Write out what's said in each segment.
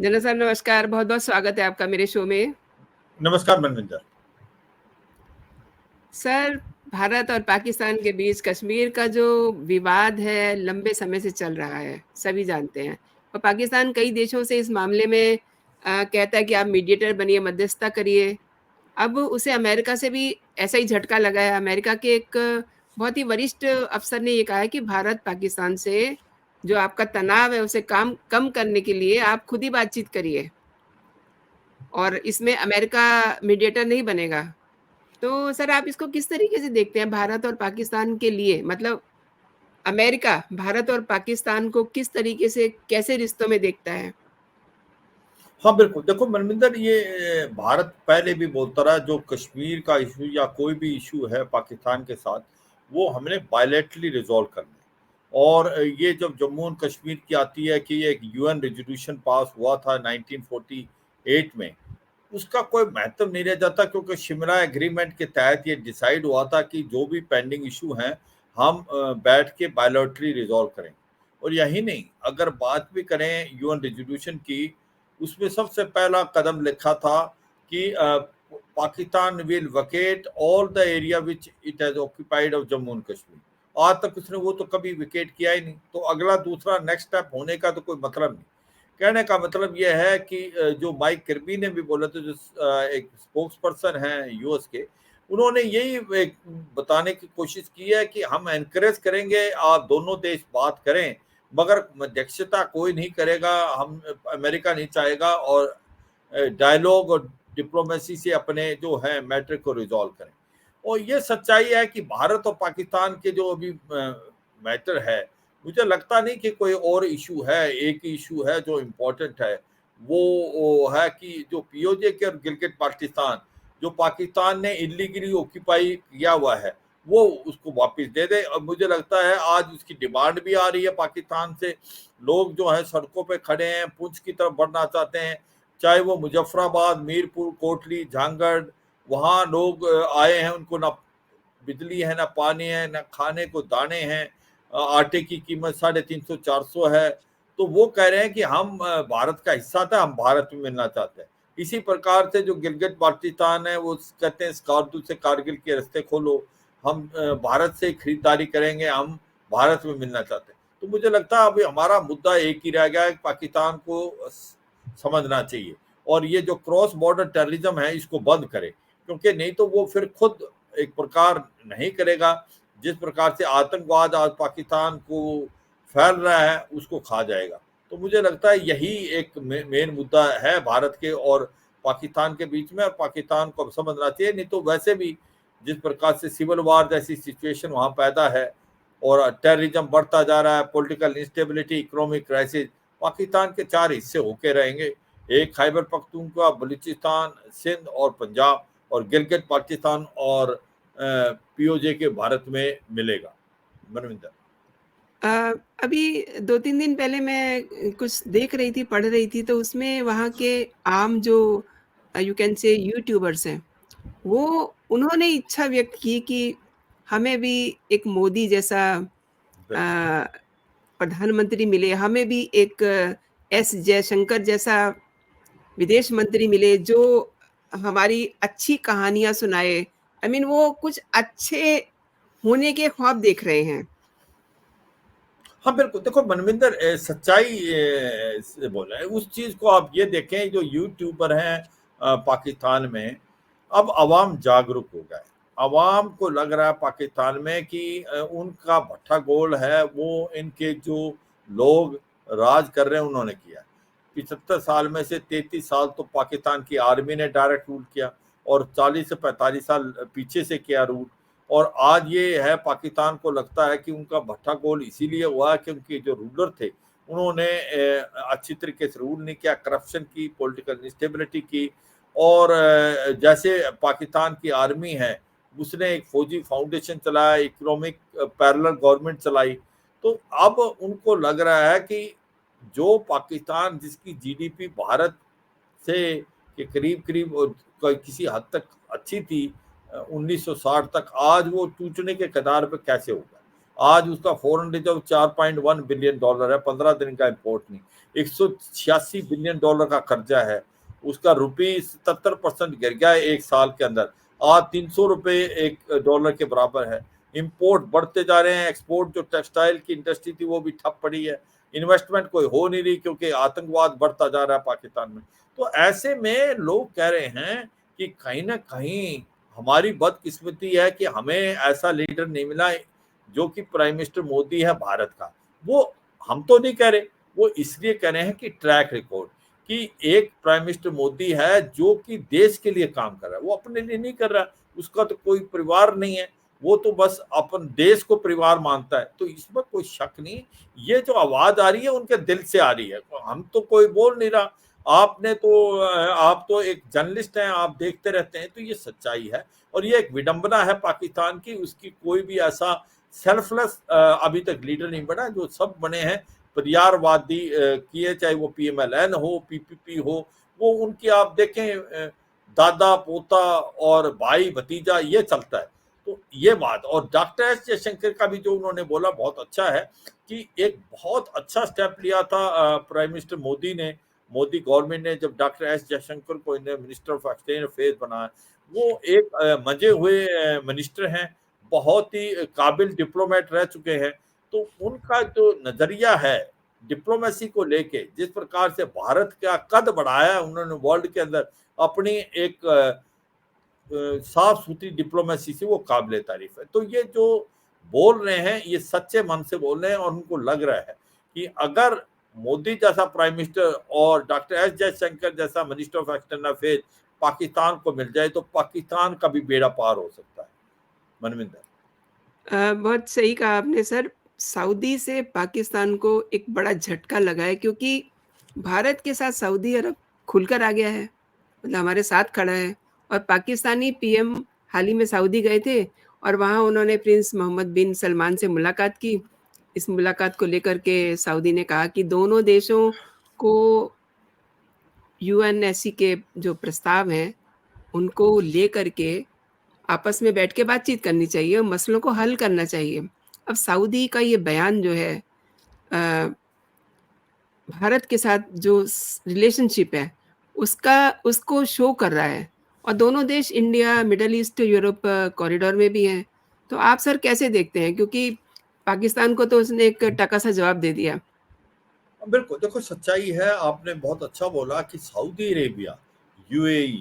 General साहब नमस्कार, बहुत-बहुत स्वागत है आपका मेरे शो में। नमस्कार मनविंदर। सर, भारत और पाकिस्तान के बीच कश्मीर का जो विवाद है, लंबे समय से चल रहा है, सभी जानते हैं। और पाकिस्तान कई देशों से इस मामले में कहता है कि आप मीडिएटर बनिए, मध्यस्थता करिए। अब उसे अमेरिका से भी ऐसा ही झटका लगा है। अमेरिका के एक बहुत ही वरिष्ठ अफ़सर ने ये कहा है कि भारत-पाकिस्तान से जो आपका तनाव है, उसे कम करने के लिए आप खुद ही बातचीत करिए। और इसमें अमेरिका मीडिएटर नहीं बनेगा। तो सर आप इसको किस तरीके से देखते हैं भारत और पाकिस्तान के लिए? मतलब अमेरिका भारत और पाकिस्तान को किस तरीके से कैसे रिश्तों में देखता है? हाँ बिल्कुल, देखो मनविंदर, ये भारत पहले भी बोलता रहा जो कश्मीर का इशू या कोई भी इशू है पाकिस्तान के साथ, वो हमने बायलैटरली रिजॉल्व करना है। और ये जब जम्मू एंड कश्मीर की आती है कि एक यूएन रेजोल्यूशन पास हुआ था 1948 में, उसका कोई महत्व नहीं रह जाता, क्योंकि शिमला एग्रीमेंट के तहत ये डिसाइड हुआ था कि जो भी पेंडिंग इशू हैं हम बैठ के बायलैटरली रिजॉल्व करें। और यही नहीं, अगर बात भी करें यूएन रेजोल्यूशन की, उसमें सबसे पहला कदम लिखा था कि Pakistan will vacate all the area which it has occupied of Jammu and Kashmir. आज तक उसने वो तो कभी विकेट किया ही नहीं, तो अगला दूसरा नेक्स्ट स्टेप होने का तो कोई मतलब नहीं। कहने का मतलब यह है कि जो माइक किर्बी ने भी बोला था, जो एक स्पोक्स पर्सन है यूएस के, उन्होंने यही एक बताने की कोशिश की है कि हम एनकरेज करेंगे आप दोनों देश बात करें, मगर मध्यस्थता कोई नहीं करेगा, हम अमेरिका नहीं चाहेगा, और डायलॉग और डिप्लोमेसी से अपने जो है मैटर को रिजॉल्व करें। और ये सच्चाई है कि भारत और पाकिस्तान के जो अभी मैटर है, मुझे लगता नहीं कि कोई और इशू है। एक ही इशू है जो इम्पोर्टेंट है, वो है कि जो पीओजे के और गिलगित बाल्टिस्तान जो पाकिस्तान ने इलीगली ऑक्यूपाई किया हुआ है, वो उसको वापस दे दे। और मुझे लगता है आज उसकी डिमांड भी आ रही है पाकिस्तान से। लोग जो है सड़कों पे खड़े हैं, पुंछ की तरफ बढ़ना चाहते हैं, चाहे वो मुजफ्फराबाद, मीरपुर, कोटली, झांगड़, वहाँ लोग आए हैं। उनको ना बिजली है, ना पानी है, ना खाने को दाने हैं। आटे की कीमत 350 400 है। तो वो कह रहे हैं कि हम भारत का हिस्सा था, हम भारत में मिलना चाहते हैं। इसी प्रकार से जो गिलगित बाल्टिस्तान है, वो कहते हैं स्कार्दू से कारगिल के रास्ते खोलो, हम भारत से खरीदारी करेंगे, हम भारत में मिलना चाहते हैं। तो मुझे लगता है अभी हमारा मुद्दा एक ही रह गया है, पाकिस्तान को समझना चाहिए और ये जो क्रॉस बॉर्डर टेररिज्म है इसको बंद करे, क्योंकि नहीं तो वो फिर खुद एक प्रकार नहीं करेगा। जिस प्रकार से आतंकवाद आज पाकिस्तान को फैल रहा है, उसको खा जाएगा। तो मुझे लगता है यही एक मेन मुद्दा है भारत के और पाकिस्तान के बीच में, और पाकिस्तान को अब समझना चाहिए। नहीं तो वैसे भी जिस प्रकार से सिविल वार जैसी सिचुएशन वहां पैदा है और टेररिज्म बढ़ता जा रहा है, political instability, economic crisis, Pakistan के 4 हिस्से होके रहेंगे। एक खैबर पख्तूनख्वा, बलूचिस्तान, सिंध और पंजाब, और गिलगित पाकिस्तान और पीओजे के भारत में मिलेगा। मनविंदर। अ, अभी 2-3 दिन पहले मैं कुछ देख रही थी, पढ़ रही थी, तो उसमें वहाँ के आम जो यू कैन से यूट्यूबर्स हैं, वो उन्होंने इच्छा व्यक्त की कि हमें भी एक मोदी जैसा बिल्कुल। अ, प्रधानमंत्री मिले, हमें भी एक एस जयशंकर जैसा विदेश मंत्री मिले जो हमारी अच्छी कहानियाँ सुनाए। आई मीन वो कुछ अच्छे होने के ख्वाब देख रहे हैं। हाँ बिल्कुल, देखो मनविंदर, सच्चाई से बोला है। उस चीज को आप ये देखें, जो यूट्यूबर हैं पाकिस्तान में, अब अवाम जागरूक हो गए। अवाम को लग रहा है पाकिस्तान में कि उनका भट्टा गोल है, वो इनके जो लोग राज कर रहे हैं उन्होंने किया। 75 साल में से 33 साल तो पाकिस्तान की आर्मी ने डायरेक्ट रूल किया, और 40 से 45 साल पीछे से किया रूल। और आज ये है, पाकिस्तान को लगता है कि उनका भट्टा गोल इसीलिए हुआ कि उनके जो रूलर थे उन्होंने अच्छी तरीके से रूल नहीं किया, करप्शन की, पॉलिटिकल इंस्टेबिलिटी की। और जैसे पाकिस्तान की आर्मी है, उसने एक फौजी फाउंडेशन चलाया, इकोनॉमिक पैरेलल गवर्नमेंट चलाई। तो अब उनको लग रहा है कि जो पाकिस्तान जिसकी जीडीपी भारत से के करीब करीब किसी हद तक अच्छी थी 1960 तक, आज वो टूटने के कगार पे कैसे होगा। आज उसका फॉरेन रिजर्व $4.1 बिलियन है, 15 दिन का इंपोर्ट नहीं। $186 बिलियन का कर्जा है, उसका रुपी 77% गिर गया है एक साल के अंदर। आज $300 एक डॉलर के बराबर है। इंपोर्ट बढ़ते जा रहे हैं, एक्सपोर्ट जो टेक्सटाइल की इंडस्ट्री थी वो भी ठप पड़ी है। इन्वेस्टमेंट कोई हो नहीं रही क्योंकि आतंकवाद बढ़ता जा रहा है पाकिस्तान में। तो ऐसे में लोग कह रहे हैं कि कहीं ना कहीं हमारी बदकिस्मती है कि हमें ऐसा लीडर नहीं मिला जो कि प्राइम मिनिस्टर मोदी है भारत का। वो हम तो नहीं कह रहे, वो इसलिए कह रहे हैं कि ट्रैक रिकॉर्ड कि एक प्राइम मिनिस्टर मोदी है जो कि देश के लिए काम कर रहा है, वो अपने लिए नहीं कर रहा। उसका तो कोई परिवार नहीं है, वो तो बस अपन देश को परिवार मानता है। तो इसमें कोई शक नहीं, ये जो आवाज आ रही है उनके दिल से आ रही है, हम तो कोई बोल नहीं रहा। आपने तो आप तो एक जर्नलिस्ट हैं, आप देखते रहते हैं, तो ये सच्चाई है। और ये एक विडंबना है पाकिस्तान की, उसकी कोई भी ऐसा सेल्फलेस अभी तक लीडर नहीं बना। जो सब बने हैं परिवारवादी किए, चाहे वो PMLN हो, PPP हो, वो उनकी आप देखें दादा पोता और भाई भतीजा ये चलता है। तो ये बात, और डॉक्टर एस जयशंकर का भी जो उन्होंने बोला बहुत अच्छा है कि एक बहुत अच्छा स्टेप लिया था प्राइम मिनिस्टर मोदी ने, मोदी गवर्नमेंट ने, जब डॉक्टर एस जयशंकर को इन्हें मिनिस्टर ऑफ एक्सटेरियर अफेयर्स बनाया। वो एक मजे हुए मिनिस्टर हैं, बहुत ही काबिल डिप्लोमेट रह चुके हैं। तो उनका जो नजरिया है डिप्लोमेसी को लेके, जिस प्रकार से भारत का कद बढ़ाया उन्होंने वर्ल्ड के अंदर अपनी एक साफ सुथरी डिप्लोमेसी से, वो काबिल तारीफ है। तो ये जो बोल रहे हैं ये सच्चे मन से बोल रहे हैं, और उनको लग रहा है कि अगर मोदी जैसा प्राइम मिनिस्टर और डॉक्टर एस जयशंकर जैसा minister of external affairs Pakistan को मिल जाए तो पाकिस्तान का भी बेड़ा पार हो सकता है। मनविंदर, बहुत सही कहा आपने सर। सऊदी से पाकिस्तान को एक बड़ा झटका लगा है, क्योंकि भारत के साथ सऊदी अरब खुलकर आ गया है, मतलब हमारे साथ खड़ा है। और पाकिस्तानी पीएम हाल ही में सऊदी गए थे और वहाँ उन्होंने प्रिंस मोहम्मद बिन सलमान से मुलाकात की। इस मुलाकात को लेकर के सऊदी ने कहा कि दोनों देशों को यूएनएससी के जो प्रस्ताव हैं, उनको लेकर के आपस में बैठ के बातचीत करनी चाहिए और मसलों को हल करना चाहिए। अब सऊदी का ये बयान जो है अ, भारत के साथ जो रिलेशनशिप है उसका उसको शो कर रहा है, और दोनों देश India, middle east, Europe corridor में भी हैं। तो आप सर कैसे देखते हैं? क्योंकि पाकिस्तान को तो उसने एक टका सा जवाब दे दिया। बिल्कुल देखो सच्चाई है, आपने बहुत अच्छा बोला कि सऊदी अरेबिया, UAE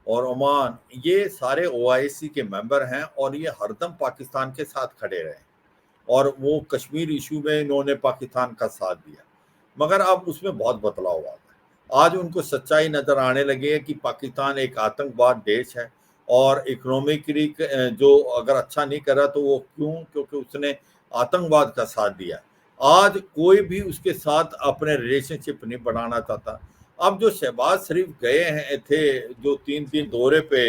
और ओमान ये सारे OIC के मेंबर हैं, और ये हरदम पाकिस्तान के साथ खड़े रहे, और वो कश्मीर इशू में इन्होंने पाकिस्तान का साथ दिया। मगर अब उसमें बहुत बदलाव आ गया। आज उनको सच्चाई नजर आने लगी है कि पाकिस्तान एक आतंकवाद देश है, और इकोनॉमिकली जो अगर अच्छा नहीं कर रहा तो वो क्यों, क्योंकि उसने आतंकवाद का साथ दिया। आज कोई भी उसके साथ अपने रिलेशनशिप नहीं बढ़ाना चाहता। अब जो शहबाज शरीफ गए हैं थे, जो 3 दिन दौरे पे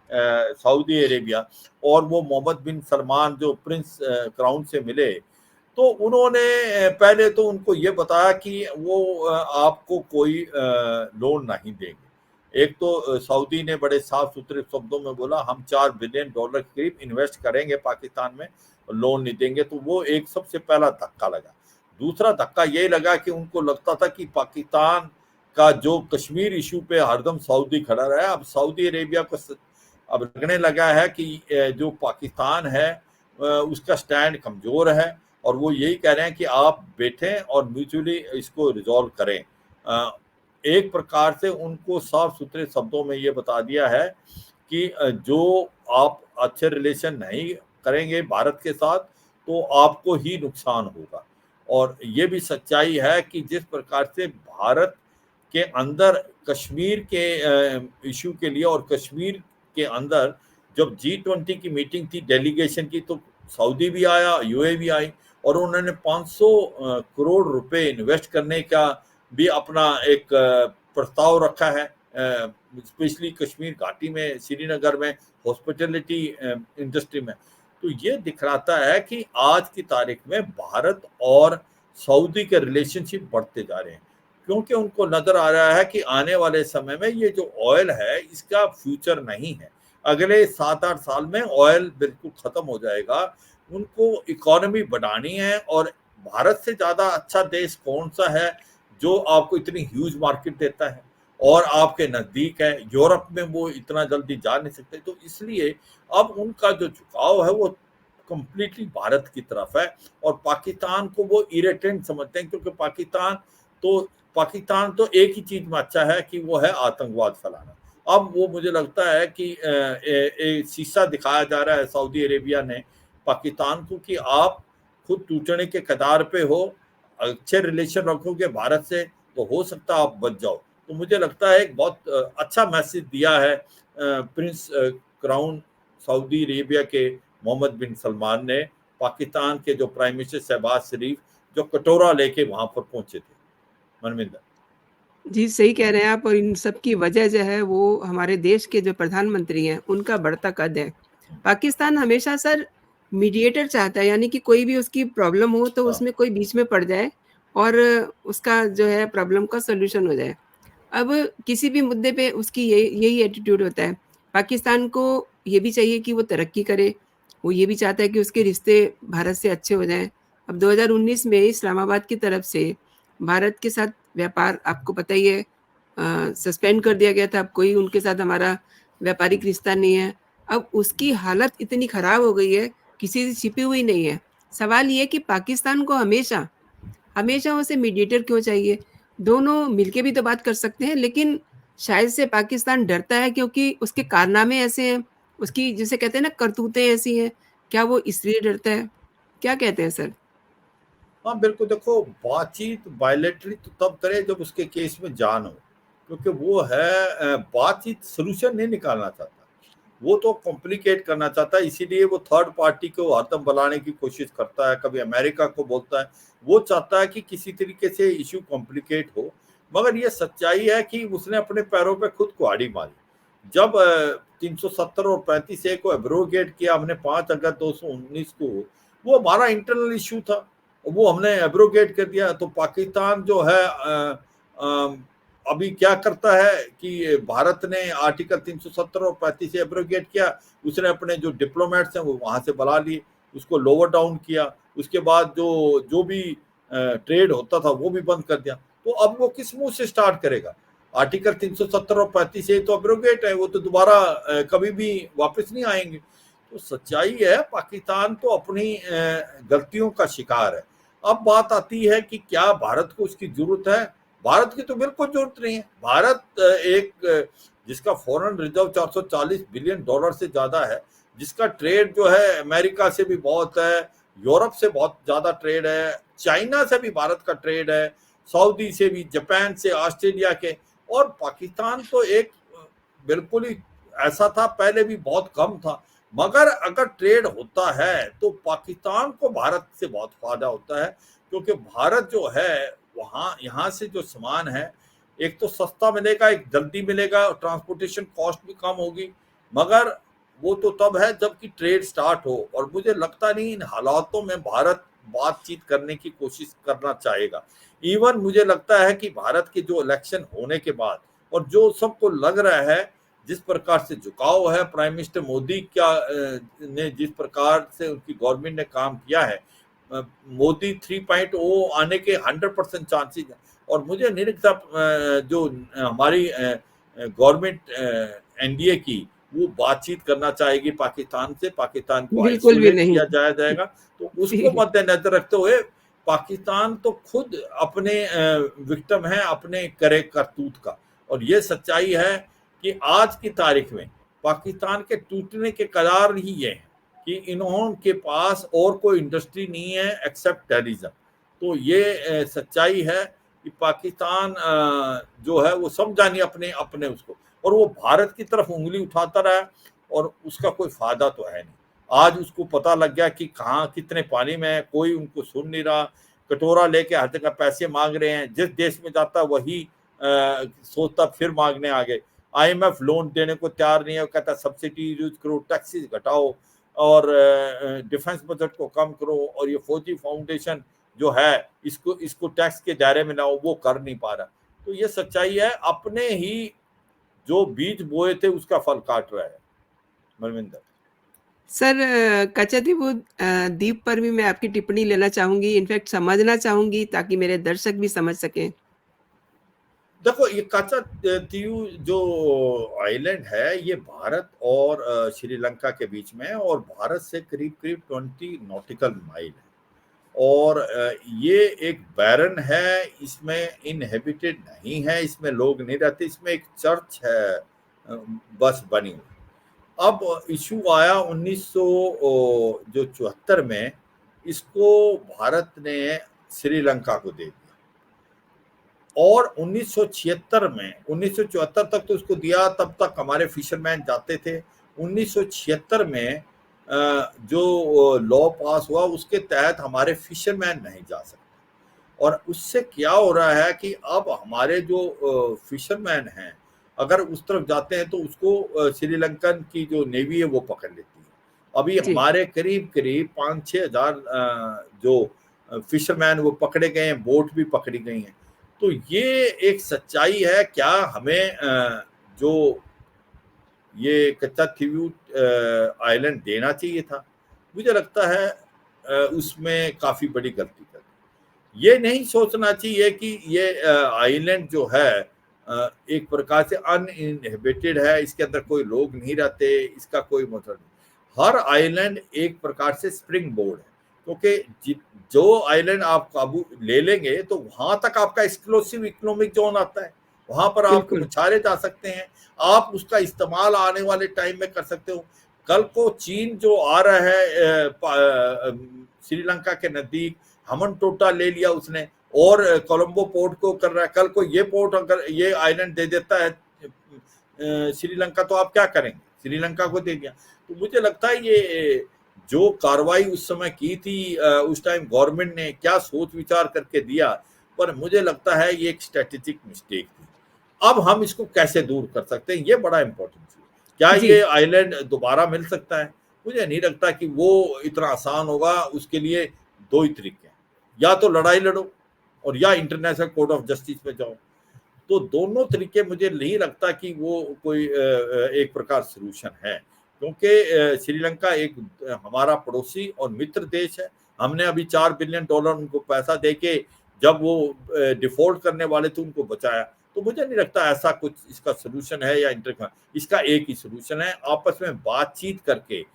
सऊदी अरेबिया, और वो मोहम्मद बिन सलमान जो प्रिंस क्राउन से मिले, तो उन्होंने पहले तो उनको ये बताया कि वो आपको कोई लोन नहीं देंगे। एक तो सऊदी ने बड़े साफ सुथरे शब्दों में बोला हम $4 बिलियन के करीब इन्वेस्ट करेंगे पाकिस्तान में, लोन नहीं देंगे। तो वो एक सबसे पहला धक्का लगा। दूसरा धक्का ये लगा कि उनको लगता था कि पाकिस्तान का जो कश्मीर इशू पे हरदम सऊदी खड़ा रहा है, अब सऊदी अरेबिया को अब लगने लगा है कि जो पाकिस्तान है उसका स्टैंड कमजोर है, और वो यही कह रहे हैं कि आप बैठें और म्यूचुअली इसको रिजॉल्व करें। एक प्रकार से उनको साफ सुथरे शब्दों में ये बता दिया है कि जो आप अच्छे रिलेशन नहीं करेंगे भारत के साथ तो आपको ही नुकसान होगा। और ये भी सच्चाई है कि जिस प्रकार से भारत के अंदर कश्मीर के इशू के लिए, और कश्मीर के अंदर जब G20 की मीटिंग थी डेलीगेशन की, तो सऊदी भी आया, UAE भी आई, और उन्होंने 500 करोड़ रुपए इन्वेस्ट करने का भी अपना एक प्रस्ताव रखा है, स्पेशली कश्मीर घाटी में, श्रीनगर में, हॉस्पिटलिटी इंडस्ट्री में। तो ये दिखलाता है कि आज की तारीख में भारत और सऊदी के रिलेशनशिप बढ़ते जा रहे हैं, क्योंकि उनको नजर आ रहा है कि आने वाले समय में ये जो ऑयल है इसका फ्यूचर नहीं है। अगले 7-8 साल में ऑयल बिल्कुल खत्म हो जाएगा। उनको इकोनॉमी बढ़ानी है, और भारत से ज्यादा अच्छा देश कौन सा है जो आपको इतनी ह्यूज मार्केट देता है और आपके नजदीक है। यूरोप में वो इतना जल्दी जा नहीं सकते, तो इसलिए अब उनका जो झुकाव है वो कंप्लीटली भारत की तरफ है। और पाकिस्तान को वो इरिटेंट समझते हैं, क्योंकि पाकिस्तान तो एक ही चीज में अच्छा है कि वो है आतंकवाद फैलाना। अब वो मुझे लगता है कि शीशा दिखाया जा रहा है सऊदी अरेबिया ने पाकिस्तान को कि आप खुद टूटने के कगार पे हो, अच्छे रिलेशन रखोगे भारत से तो हो सकता है आप बच जाओ। तो मुझे लगता है एक बहुत अच्छा मैसेज दिया है प्रिंस क्राउन सऊदी अरेबिया के मोहम्मद बिन सलमान ने पाकिस्तान के जो प्राइम मिनिस्टर शहबाज शरीफ जो कटोरा लेके वहां पर पहुंचे थे। मनविंदर जी, सही कह रहे हैं आप, और इन सब की वजह जो है वो हमारे देश के जो प्रधानमंत्री हैं, उनका बढ़ता कद है। पाकिस्तान हमेशा सर मीडिएटर चाहता है, यानी कि कोई भी उसकी प्रॉब्लम हो तो हाँ उसमें कोई बीच में पड़ जाए और उसका जो है प्रॉब्लम का सॉल्यूशन हो जाए। अब किसी भी मुद्दे पे उसकी यही एटीट्यूड होता है। पाकिस्तान को ये भी चाहिए कि वो तरक्की करे, वो ये भी चाहता है कि उसके रिश्ते भारत से अच्छे हो जाएँ। अब 2019 में इस्लामाबाद की तरफ से भारत के साथ व्यापार आपको पता ही है सस्पेंड कर दिया गया था, अब कोई उनके साथ हमारा व्यापारिक रिश्ता नहीं है। अब उसकी हालत इतनी खराब हो गई है, किसी से छिपी हुई नहीं है। सवाल ये है कि पाकिस्तान को हमेशा हमेशा उसे मीडिएटर क्यों चाहिए? दोनों मिलके भी तो बात कर सकते हैं, लेकिन शायद से पाकिस्तान डरता है क्योंकि उसके कारनामे ऐसे हैं, उसकी जिसे कहते हैं ना करतूतें ऐसी हैं, क्या वो इसलिए डरता है? क्या कहते हैं सर? हाँ, बिल्कुल। देखो, बातचीत बायलैटरली तो तब करे जब उसके केस में जान हो, क्योंकि वो है बातचीत सॉल्यूशन नहीं निकालना चाहता, वो तो कॉम्प्लिकेट करना चाहता है। इसीलिए वो थर्ड पार्टी को हरदम बुलाने की कोशिश करता है, कभी अमेरिका को बोलता है। वो चाहता है कि किसी तरीके से इश्यू कॉम्प्लिकेट हो, मगर ये सच्चाई है कि उसने अपने पैरों पे खुद कुल्हाड़ी मारी। जब 370 और 35A को एब्रोगेट किया हमने 5 अगस्त 2019 को, वो हमारा इंटरनल इश्यू था, वो हमने एब्रोगेट कर दिया। तो पाकिस्तान जो है अ, अभी क्या करता है कि भारत ने आर्टिकल 370 और 35 एब्रोगेट किया, उसने अपने जो डिप्लोमेट्स हैं वो वहां से बुला लिए, उसको लोअर डाउन किया, उसके बाद जो जो भी ट्रेड होता था वो भी बंद कर दिया। तो अब वो किस मुंह से स्टार्ट करेगा? आर्टिकल 370 और 35 तो एब्रोगेट है, वो तो दोबारा कभी भी वापस नहीं आएंगे। तो सच्चाई है पाकिस्तान तो अपनी गलतियों का शिकार है। अब बात आती है कि क्या भारत को उसकी जरूरत है? भारत की तो बिल्कुल जरूरत नहीं है। भारत जिसका फॉरेन रिजर्व 440 बिलियन डॉलर से ज्यादा है, जिसका ट्रेड जो है अमेरिका से भी बहुत है, यूरोप से बहुत ज्यादा ट्रेड है, चाइना से भी भारत का ट्रेड है, सऊदी से भी, जापान से, ऑस्ट्रेलिया के। और पाकिस्तान तो एक बिल्कुल ही ऐसा था, पहले भी बहुत कम था, मगर अगर ट्रेड होता है तो पाकिस्तान को भारत से बहुत फायदा होता है, क्योंकि भारत जो है वहाँ यहाँ से जो सामान है एक तो सस्ता मिलेगा, एक जल्दी मिलेगा, ट्रांसपोर्टेशन कॉस्ट भी कम होगी। मगर वो तो तब है जबकि ट्रेड स्टार्ट हो, और मुझे लगता नहीं इन हालातों में भारत बातचीत करने की कोशिश करना चाहेगा। इवन मुझे लगता है कि भारत के जो इलेक्शन होने के बाद और जो सबको लग रहा है जिस प्रकार से झुकाव है प्राइम मिनिस्टर मोदी का ने जिस प्रकार से उनकी गवर्नमेंट ने काम किया है, मोदी 3.0 आने के 100% चांसेस है। और मुझे नहीं लगता जो हमारी गवर्नमेंट एनडीए की वो बातचीत करना चाहेगी पाकिस्तान से, पाकिस्तान को बिल्कुल भी आइसोलेट नहीं। किया जाएगा। तो उसको जी। मद्देनजर रखते हुए पाकिस्तान तो खुद अपने विक्टिम है अपने करे करतूत का। और ये सच्चाई है कि आज की तारीख में पाकिस्तान के टूटने के कगार ही ये है कि इन्होंने पास और कोई इंडस्ट्री नहीं है एक्सेप्ट टेररिज्म। तो ये सच्चाई है कि पाकिस्तान जो है वो समझा नहीं अपने अपने उसको, और वो भारत की तरफ उंगली उठाता रहा, और उसका कोई फायदा तो है नहीं। आज उसको पता लग गया कि कहाँ कितने पानी में है, कोई उनको सुन नहीं रहा, कटोरा लेके हर जगह पैसे मांग रहे हैं, जिस देश में जाता वही सोचता फिर मांगने आ गए। आईएमएफ लोन देने को तैयार नहीं है, वो कहता सब्सिडी यूज करो, टैक्सेस घटाओ, और डिफेंस बजट को कम करो, और ये फौजी फाउंडेशन जो है इसको इसको टैक्स के दायरे में लाओ, वो कर नहीं पा रहा। तो ये सच्चाई है, अपने ही जो बीज बोए थे उसका फल काट रहा है। मनविंदर। सर कच्छातीप द्वीप पर भी मैं आपकी टिप्पणी लेना चाहूंगी, इनफैक्ट समझना चाहूंगी ताकि मेरे दर्शक भी समझ सकें। देखो ये काचा तीयू जो आइलैंड है ये भारत और श्रीलंका के बीच में है, और भारत से करीब करीब 20 नॉटिकल माइल है। और ये एक बैरन है, इसमें इनहेबिटेड नहीं है, इसमें लोग नहीं रहते, इसमें एक चर्च है बस बनी हुई। अब इशू आया 1974 में, इसको भारत ने श्रीलंका को दे दिया, और 1976 में, 1974 तक तो उसको दिया, तब तक हमारे फिशरमैन जाते थे। 1976 में जो लॉ पास हुआ उसके तहत हमारे फिशरमैन नहीं जा सकते, और उससे क्या हो रहा है कि अब हमारे जो फिशरमैन हैं अगर उस तरफ जाते हैं तो उसको श्रीलंकन की जो नेवी है वो पकड़ लेती है। अभी जी, हमारे करीब करीब 5-6 हजार जो फिशरमैन वो पकड़े गए हैं, बोट भी पकड़ी गई हैं। तो ये एक सच्चाई है। क्या हमें जो ये कच्छातीपू आइलैंड देना चाहिए था? मुझे लगता है उसमें काफी बड़ी गलती कर दी। ये नहीं सोचना चाहिए कि ये आइलैंड जो है एक प्रकार से अनइनहेबिटेड है, इसके अंदर कोई लोग नहीं रहते, इसका कोई मतलब नहीं। हर आइलैंड एक प्रकार से स्प्रिंग बोर्ड है, क्योंकि जो आइलैंड आप काबू ले लेंगे तो वहां तक आपका एक्सक्लूसिव इकोनॉमिक जोन आता है, वहां पर आप बिल्कुल, मछुआरे जा सकते हैं, आप उसका इस्तेमाल आने वाले टाइम में कर सकते हो। कल को चीन जो आ रहा है श्रीलंका के नजदीक, हमन टोटा ले लिया उसने, और कोलंबो पोर्ट को कर रहा है, कल को ये पोर्ट अगर ये आइलैंड दे देता है श्रीलंका, तो आप क्या करेंगे? श्रीलंका को दे दिया। तो मुझे लगता है ये जो कार्रवाई उस समय की थी, उस टाइम गवर्नमेंट ने क्या सोच विचार करके दिया, पर मुझे लगता है ये एक स्ट्रेटेजिक मिस्टेक थी। अब हम इसको कैसे दूर कर सकते हैं, ये बड़ा इंपॉर्टेंट है। क्या जी, ये आइलैंड दोबारा मिल सकता है? मुझे नहीं लगता कि वो इतना आसान होगा। उसके लिए दो ही तरीके हैं, या तो लड़ाई लड़ो और या इंटरनेशनल कोर्ट ऑफ जस्टिस में जाओ। तो दोनों तरीके मुझे नहीं लगता कि वो कोई एक प्रकार सॉल्यूशन है, क्योंकि श्रीलंका एक हमारा पड़ोसी और मित्र देश है। हमने अभी $4 बिलियन उनको पैसा देके, जब वो डिफॉल्ट करने वाले थे, उनको बचाया। तो मुझे नहीं लगता ऐसा कुछ इसका सॉल्यूशन है, या इसका एक ही सॉल्यूशन है, आपस में बातचीत करके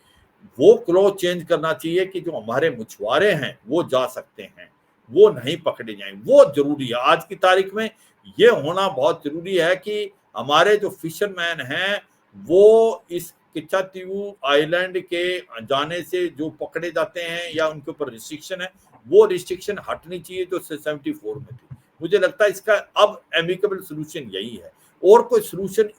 वो क्लॉज चेंज करना चाहिए कि जो हमारे मछुआरे हैं वो जा सकते हैं, वो नहीं पकड़े जाएं। वो जरूरी है आज की तारीख में, ये होना बहुत जरूरी है कि हमारे जो फिशरमैन हैं वो इस किच्चातीऊ आइलैंड के जाने से जो पकड़े जाते हैं या उनके ऊपर रिस्ट्रिक्शन है, वो रिस्ट्रिक्शन हटनी चाहिए जो 74 में थी। मुझे लगता है इसका अब एमिकेबल सोल्यूशन यही है, और कोई सोल्यूशन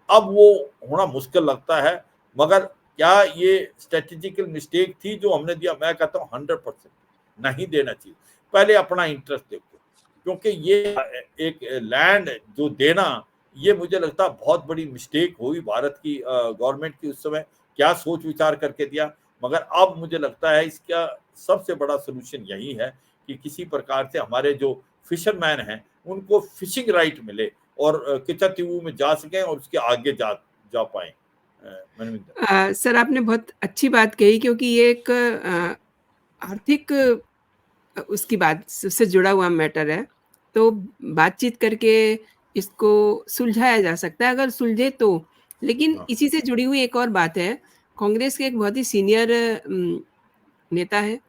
अब वो होना मुश्किल लगता है। मगर क्या ये स्ट्रेटेजिकल मिस्टेक थी जो हमने दिया? मैं कहता हूँ 100% नहीं देना चाहिए। पहले अपना इंटरेस्ट देखो, क्योंकि ये एक लैंड जो देना, ये मुझे लगता है बहुत बड़ी मिस्टेक हुई भारत की गवर्नमेंट की उस समय, क्या सोच विचार करके दिया। मगर अब मुझे लगता है इसका सबसे बड़ा सोल्यूशन यही है कि किसी प्रकार से हमारे जो फिशरमैन हैं उनको फिशिंग राइट मिले, और किच्चातीऊ में जा सकें और उसके आगे जा जा पाए। मनविंदर। सर आपने बहुत अच्छी बात कही क्योंकि ये एक आर्थिक उसकी बात से जुड़ा हुआ मैटर है, तो बातचीत करके इसको सुलझाया जा सकता है अगर सुलझे तो। लेकिन हाँ, इसी से जुड़ी हुई एक और बात है, कांग्रेस के एक बहुत ही सीनियर नेता हैं,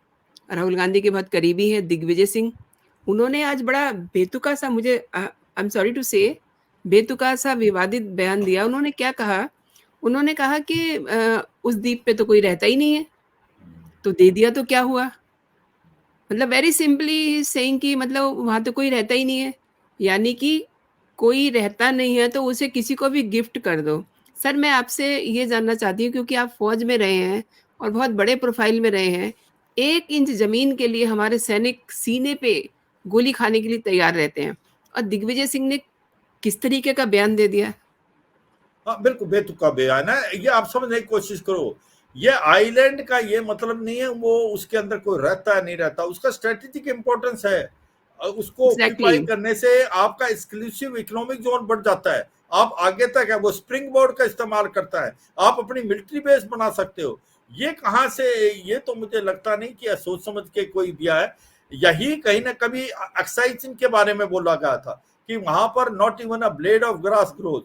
राहुल गांधी के बहुत करीबी हैं, दिग्विजय सिंह। उन्होंने आज बड़ा बेतुका-सा मुझे आई एम सॉरी टू से बेतुका-सा विवादित बयान दिया। उन्होंने क्या कहा? उन्होंने कहा कि उस द्वीप पे तो कोई रहता ही नहीं है, तो दे दिया तो क्या हुआ? मतलब वेरी सिंपली सेइंग कि मतलब वहाँ तो कोई रहता ही नहीं है, यानी कि कोई रहता नहीं है तो उसे किसी को भी गिफ्ट कर दो। सर मैं आपसे ये जानना चाहती हूँ क्योंकि आप फ़ौज में रहे हैं और बहुत बड़े प्रोफ़ाइल में रहे हैं, 1 इंच ज़मीन के लिए हमारे सैनिक सीने पे गोली खाने के लिए तैयार रहते हैं और दिग्विजय सिंह ने किस तरीके का बयान दे दिया। हाँ, बिल्कुल बेतुका बयान है। ये आप समझने की कोशिश करो, ये आइलैंड का ये मतलब नहीं है वो उसके अंदर कोई रहता है नहीं रहता, उसका स्ट्रेटेजिक इंपॉर्टेंस है। उसको एग्ज़ैक्टली, ऑक्यूपाई करने से आपका एक्सक्लूसिव इकोनॉमिक जोन बढ़ जाता है, आप आगे तक है, वो स्प्रिंग बोर्ड का इस्तेमाल करता है, आप अपनी मिलिट्री बेस बना सकते हो। ये कहाँ से, ये तो मुझे लगता नहीं कि सोच समझ के कोई दिया है। यही कहीं ना कभी अक्साई चिन के बारे में बोला गया था कि वहां पर not even a blade of grass growth.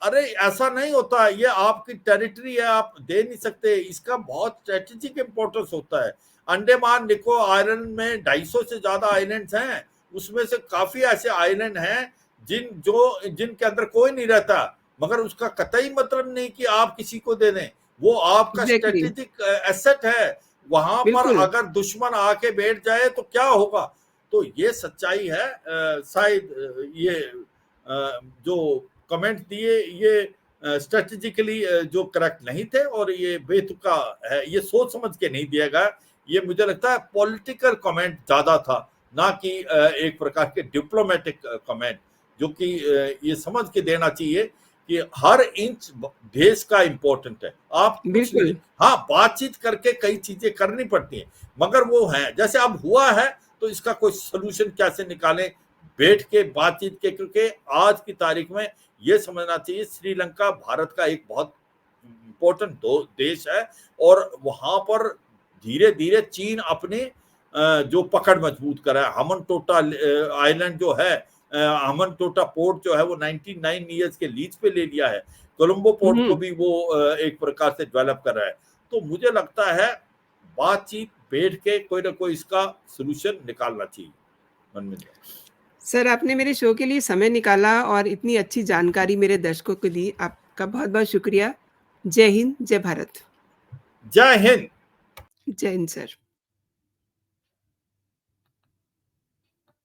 अरे ऐसा नहीं होता, ये आपकी टेरिटरी है, आप दे नहीं सकते, इसका बहुत स्ट्रेटेजिक इंपॉर्टेंस होता है। अंडमान निको आइलैंड में 250 से ज्यादा आइलैंड्स हैं, उसमें से काफी ऐसे आइलैंड हैं जिनके अंदर कोई नहीं रहता, मगर उसका कतई मतलब नहीं कि आप किसी को दे दें, वो आपका एग्ज़ैक्टली, स्ट्रेटेजिक एसेट है। वहां पर बिल्कुल। अगर दुश्मन आके बैठ जाए तो क्या होगा। तो ये सच्चाई है। शायद ये जो कमेंट दिए ये स्ट्रेटेजिकली जो करेक्ट नहीं थे, और ये बेतुका है, ये सोच समझ के नहीं दिया गया। ये मुझे लगता है पॉलिटिकल कमेंट ज्यादा था, ना कि एक प्रकार के डिप्लोमेटिक कमेंट, जो कि ये समझ के देना चाहिए कि हर इंच देश का इंपॉर्टेंट है। आप कुछ नहीं, बिल्कुल, हाँ बातचीत करके कई चीजें करनी पड़ती हैं, मगर वो है जैसे अब हुआ है, तो इसका कोई सोल्यूशन कैसे निकालें, बैठ के बातचीत के, क्योंकि आज की तारीख में ये समझना चाहिए श्रीलंका भारत का एक बहुत इंपॉर्टेंट देश है, और वहां पर धीरे धीरे चीन अपने जो पकड़ मजबूत कर रहा है। हमन टोटा आइलैंड जो है, हमन टोटा पोर्ट जो है वो 99 ईयर्स के लीज पे ले लिया है, कोलंबो पोर्ट को हुँ। भी वो एक प्रकार से डेवलप कर रहा है। तो मुझे लगता है बातचीत बैठ के कोई ना कोई इसका सोल्यूशन निकालना चाहिए मनमिंदर। सर, आपने मेरे शो के लिए समय निकाला और इतनी अच्छी जानकारी मेरे दर्शकों को दी, आपका बहुत-बहुत शुक्रिया। जय हिंद, जय भारत। जय हिंद। जय हिंद सर।